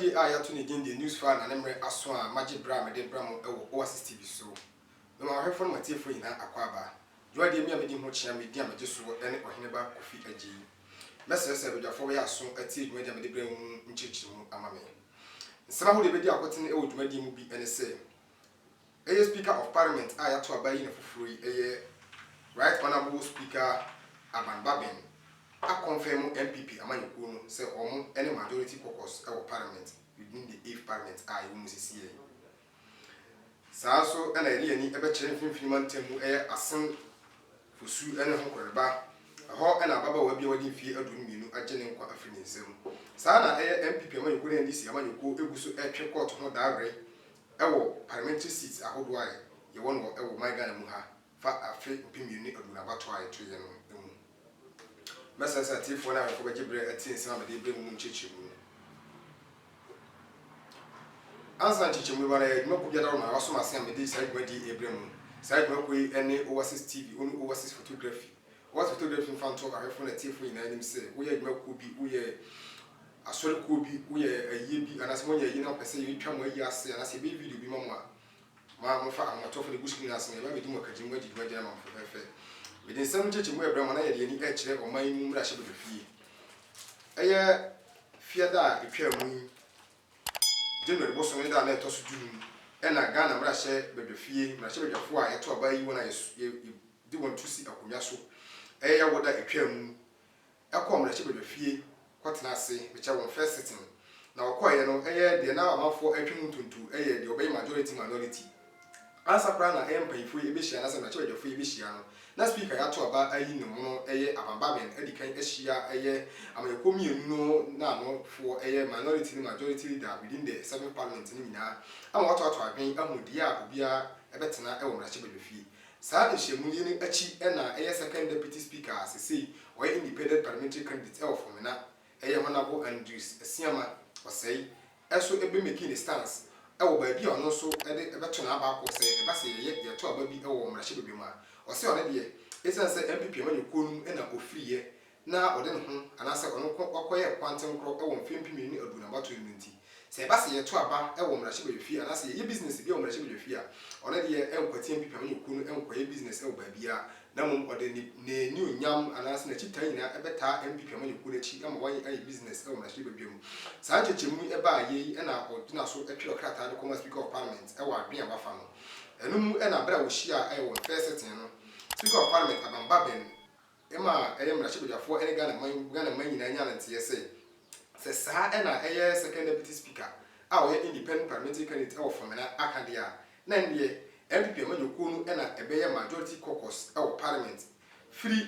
Dwadi a yato ne din the news fan na nemre aso a Magic Bra me de bra mo ewo Oasis TV so. No ma hwefo no matie fo nyina akwaba. Dwadi mi amedi ho chia me di amedi so ene Oheneba Kofi Aji. Mesese bedwafo we aso atie dwadi amedi bra mu nchichimu amame. Nsema ho de bedi akotene ewo dwadi mu bi ene se. Eye Speaker of Parliament a yato abayi na fufuri eye Right Honorable Speaker Aban Baben a confirm MPP Amanyekuo no say omo any majority caucus our parliament within the 8th parliament a you must see. Saa so na eri ani ebe kire mfimfini mantemu asen fosu ene ho koreba ho na baba wa bia wadi fie adunu minu agene nkwa afini nsem. Saa na MPP Amanyekuo na ndisi Amanyekuo eguso etwe court ho daare ewo parliamentary seats ahodo aye ye wono ewo Maigana mu ha fa afi mpimini adunu abato aye to ye no. Mesasa tifo na ko beje bre atin sima be de bre mu nchichimu ansa nchichimu bara e dimo kubia dawo ma waso masen me de sai gwadi ebremu sai dimo ko ene Oasis TV onu Oasis photography fanto ka hefo na tifo ina nim se wo ye dimo ko bi wo ye asori ko bi wo ye ayi bi anase mo ye yi na pese yi twa mo ayi ase anase be video bi mamo a ma mo fa amoto fo de bushkin ase me ba be dimo ka jimwa di dwa na mo fefe Within some church, we have Bramana, the edge or my moon rush of the fee. A fear that if you're me, General Boston, that let us do, and I got a rush with the fee, my ship of why I told by you when I do want to see a Kunyaso. A what I appear moon. I come the ship of the fee, what can I say, which I want first sitting. Now, quite no, they now amount for a to the obey majority minority. Answer plan I am paying for a mission as a mature of free mission. Na speaker ya to aba ayi ne mo eye Abababen edikan ehia eye amayekomi enu na no for eye minority and majority leader within the 7th parliament ni nyina ama wato adwen amudi a obia ebetena e wo mrache bedofi saa de hyemu ni achi e na eye second deputy speaker asese o independent parliamentary candidate e ofo na eye Honorable Andrews Asiama osei eso ebe making a stance e wo ba bi ono so e de ebeto na aba akọ se e ba se ye to aba bi e wo mrache bedoma Ose on de esan se MPP Amanyekuo nu na ofriye na ode ne ho anase ono kokoye kwantem kro e wo mfempimi ni aduna bato ni nti se ba se ye to aba e wo mrache befi anase ye business bi wo mrache befi a one de ye enkwati MPP Amanyekuo nu enkwaye business e wo ba bia na mum ode ne ni onyam anase na chita nyina ebeta MPP Amanyekuo na chi ama wan ayi business e wo mrache bebiam saa chechemu e ba ye na oduna so etwe okrata de Commerce Speaker of Parliament e wa adwen abafa no enum e na bra wo hia e wo first setting no Speaker of Parliament Aban Baben ema mrache bedwafo ene Ghana man nyina nya nante se saa e na second deputy speaker a o independent parliamentary candidate of Fomena Akadia na ndie MPP Amanyekuo nu e na ebeye majority caucus e wo parliament free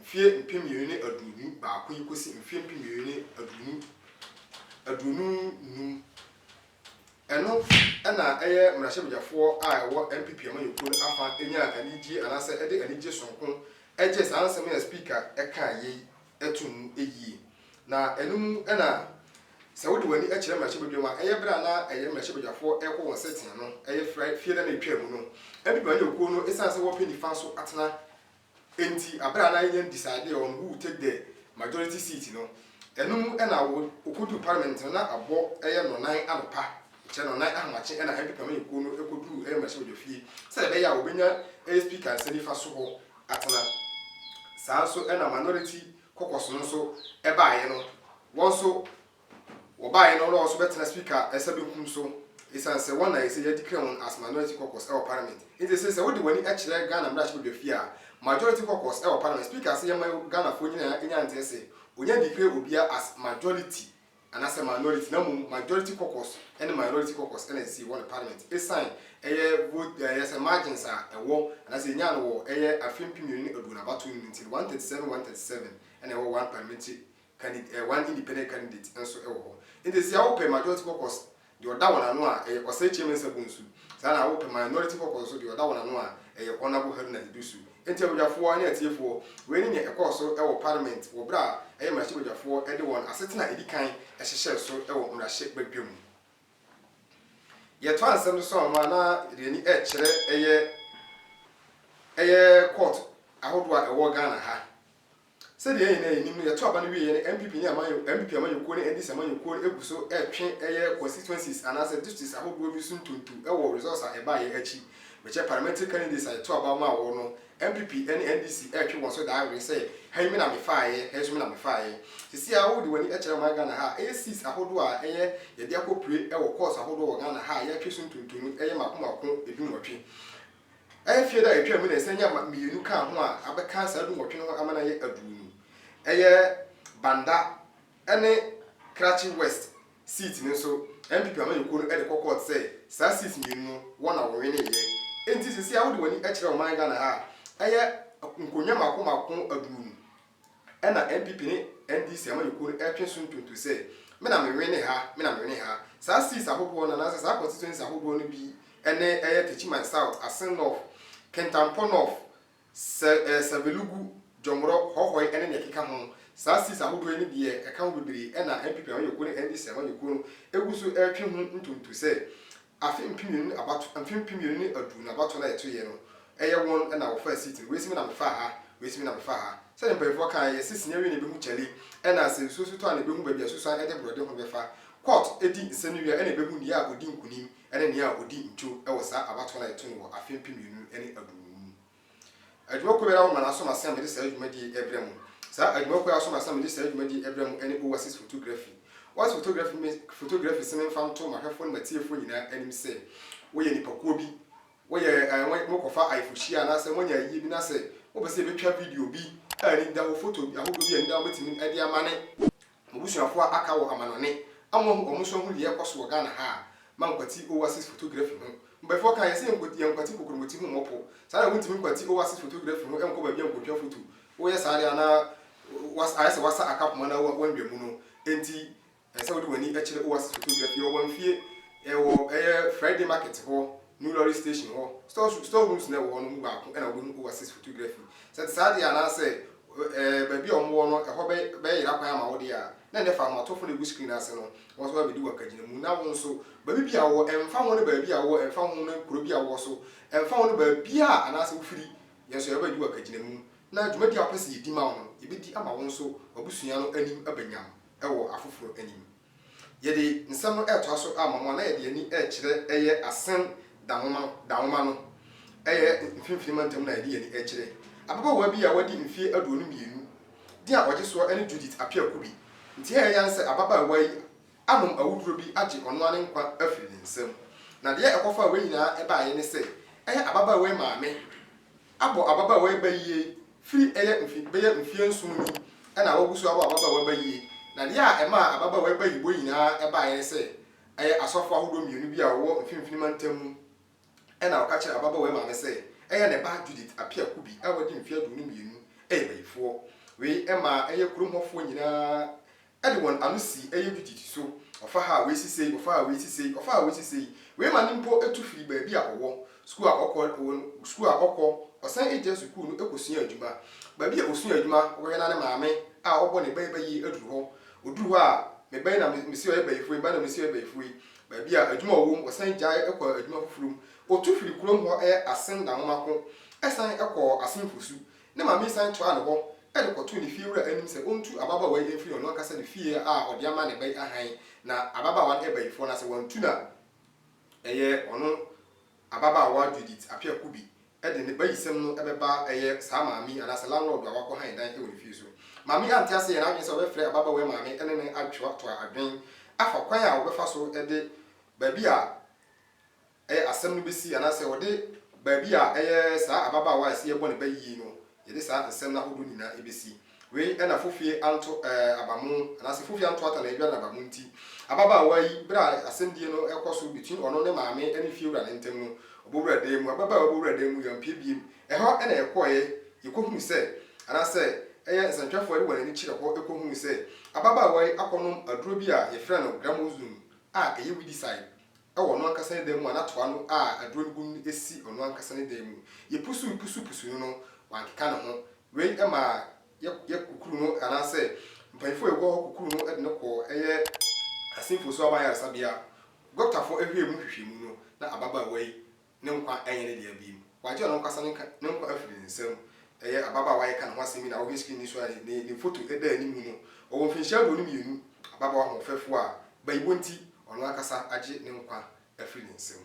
mfie mpemie ne adunu ba ko ikosi mfie mpemie ne adunu nu eno na mrache bedwafo a wo MPP Amanyekuo afa enya aniji anase ede aniji sonko eje sansem na speaker eka ye etun eyi na enum na se wodi wani ekire mrache bedwama bra na mrache bedwafo ekwo won setting no fie na etwa mu no MPP Amanyekuo no esanse wo peni fan so atena enti abra na yen decide on who take the majority seat no enum na wo okudu parliament na abo no nan anopa cheno na ahmache na MPP Amanyekuo no ekodu mrache bedwafie se be ya obenya speaker senifa so ho atena saa so na minority caucus no so ebaaye no won so wo baaye no so betena speaker esabekum so isanse one na ise declare on as minority caucus e parliament it is say wodi wani akire Ghana mrache bedwafie a majority caucus e parliament speaker say Ghana fo nyina enya ntese onya declare obia as majority and as a minority na majority caucus and minority caucus and see one parliament a sign vote yes a margins are a war and as a nyan war afempimi aduna batu until 137 and one parliamentary candidate one independent candidate and so in this year open majority caucus the other one anu a or say chairman sabunsu sana open minority caucus so the other one anu a honorable Haruna Idusu enti abujafo anya tiefo we ni ekoso e wo parliament wo bra mrache abujafo e de won asetena edikan ehhehye so e wo mrache badwam ye to ansem so ma na reni kire eye court ahodo a e wo Ghana ha said the name ya to aba we ye MPP ni amayo MPP amayo ko ne NDC amayo ko egu so etwe constituencies and as districts ahodo bi sun tuntu e wo resource a eba ye achi which parliamentary candidates I to aba ma wo no MPP and NDC etwe won so that we say hey me na me faaye hey so me na me faaye sisi a wo de wani e kire ma Ghana ha A6 ahodo a ye de akopre e wo course ahodo wo Ghana ha ye twe sun tuntu no e makomako edun wotwe fie da etwa me na senya mienu ka ho a abeka sa edun wotwe no amana ye adunu eye Banda ene Krachi West seat ni so MPP amayo ko no e de court say sa seat mienu wona wo we ne ye enti sisi a wo de wani e kire ma Ghana ha eye nkonya makomako adunu ena MPP ni NDC amayo ko etwe sun tuntu say me na me we ne ha sa seat ahobo na na sa constituency ahobo no bi ene eye Techiman South Asen North Kentampo North Savelugu Jomro hohoi ene ne keka ho sa seat ahobo ni de e ka ho bibiri ena MPP amayo ko NDC amayo ko eguso etwe hu ntuntu say afimpiminu abato afimpiminu ni adu na abato na eto ye no eye won ena wo fa seat we simi na me fa ha say mbefo kan ye sisi nyewe ne be hu chali ena se so to na be hu baabi asoso an ede brode ho be fa court edi nsenu wi ena be hu ni a odi nkunim ena ni a odi ncho e wo sa abato na eto no afimpiminu ene adu adwo ko bera wo mana so masem de sa adwuma di ebrem sa adwo ko aso masem de sa adwuma di ebrem ene overseas photography was photography semen fan to ma hwefo na tiefo nyina anim se wo ye nipa ko bi wo ye mo ko fa ifushia na se monya yi bi na se wo be se betwa video bi ani da wo photo bi ahodo bi ani da wo timi ade amane obusuafo aka wo amanone amo omo so hu ye koso Ghana ha man kwati overseas photography ho mbefo kan yese nkwati kokromoti hu mopo sa na wuntimi kwati overseas photography ho enko ba bi enkotwa photo wo ye sa na ayese wasa akapoma na wanwe mu no enti ese wo de wani akire overseas photography wo wanfie wo Friday market ho New Lorry Station ho store rooms na wo no mu ba ko na wo overseas photography sa de ana se ba bi omwo no ho be yira kwan ama wo de a na ne fa ma to fo na screen ase no wo so ba di wakagina mu na wo so ba bi a wo emfa wo ne ba bi a wo emfa wo ne kuro bi a wo so emfa wo ne ba bi a ana se wo firi yeso ya ba di wakagina mu na dwuma di apese yedi ma wo ebi di ama wo so obusua no anim abanyam ewo afoforo anim yede nsam no eto aso amamo na yede ani kire eye Asen dawoma no eye mfimfini mantem na yede ani kire ababa wa bi a wadi mfie aduonu mienu di a oje so ene Judith apia kubi nti ya yanse ababa wa yi anom awuduro bi age ono ane nkwa afiri nsam na de ekofa wa nyina eba ye ne se eye ababa wa maame abo ababa wa ba yie firi eye mfie nsumni ena wagusu abo ababa wa ba yie na de a ema ababa wa ba yibo nyina eba ye se eye asofo ahodo mienu bi a wo mfimfini mantem ena okachira ababa wa maame se eye ne ba Judith apia kubi awadi mfie aduonu mienu bayifo we ema eye kuromhofo nyina ede won anusi eye Judith so ofa ha we sisei we ma nimpo etufiri ba bi a owo school a okọ osan eje school no ekosua adwuma ba bi a osua adwuma wo hena ne maame a obo ne bai aduru ho a me bai na mesi oye bayifo ba na mesi oye bayifo ba bi a adwuma owo osan gyae ekọ adwuma fufurum otufiri kurom ho Asen dawomako esan ekọ Asen fosu ne maame san to ane ho ede koto ne fie wura anim se ontu ababa wa ye fie ono akasa ne fie a ode ama ne bai ahan na ababa wa e bayifo na se wantu na eye ono ababa wa Judith apia kubi ede ne bayisem no ebeba eye sa maami ana se landlord wa ko han dan e woni fie so maami ante ase ye na adwen se obefre ababa wa maami ene ne atwa to adwen afa kwan a obefa so ede baabi a eye asem no besi ana se ode baabi a eye sa ababa wa ase ye bo ne bayi no yede sa nsem na hodo nyina ebesi we ena fofie anto abamu ana se fofie anto ata na ebia na abamu nti ababa wa yi bra asem die no ekoso between ono ne maame ene fie wura ne ntem no obowura de mu ababa wa obowura de mu yampie biem eho ena ekoye yekohunu se ana se eye nsantwafo ade wona ni kire ho ekohunu se ababa wa yi akonom aduro bi a ye frɛ no gramozum a eye widi side ewo no ankasa ne de mu ana toa no a aduro gun esi ono ankasa ne de mu ye pusu no wankeka ne ho we ema ye kukuru no ana se mpanfo ego kukuru no ede ne ko eye asinfo so aban yarasabia goktafo ehwe mu hwehwemu no na ababa wai ne nkwa enye ne de abim waje no nkasa ne nkwa afiri nsam ababa wa kan ho asemi na wo screen ni so ni photo eda ani mu no o finhyia do ni mienu ababa wa ho fefo a bayibo nti ono akasa age ne nkwa afiri ne nsem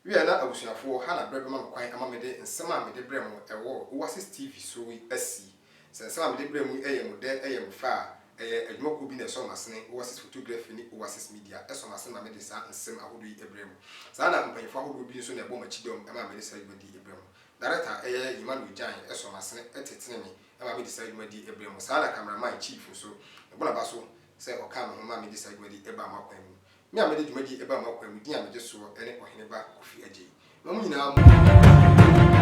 wi ana abusuafo ha na brebe ma kwan ama mede nsem a mede bre mu ewo Oasis TV so wi asi nsem a mede bre mu mu de mu fa adwumako bi na so masene Oasis photography ni Oasis media eso masene ma mede sa nsem ahodo yi ebre mu sa na mpanyefo ahodo bi so na ebo machidom ama mede sa yibodi ebre mu director Emmanuel Jan eso masene etetene me ama mede sa yibodi ebre mu sa na cameraman chief so ebo na ba so se o ka me ho ma mede sa yibodi eba makwan mu mi a mede dwumadi eba makwan mu din a mede so ene ohene ba Kofi Agye no mu nyina mu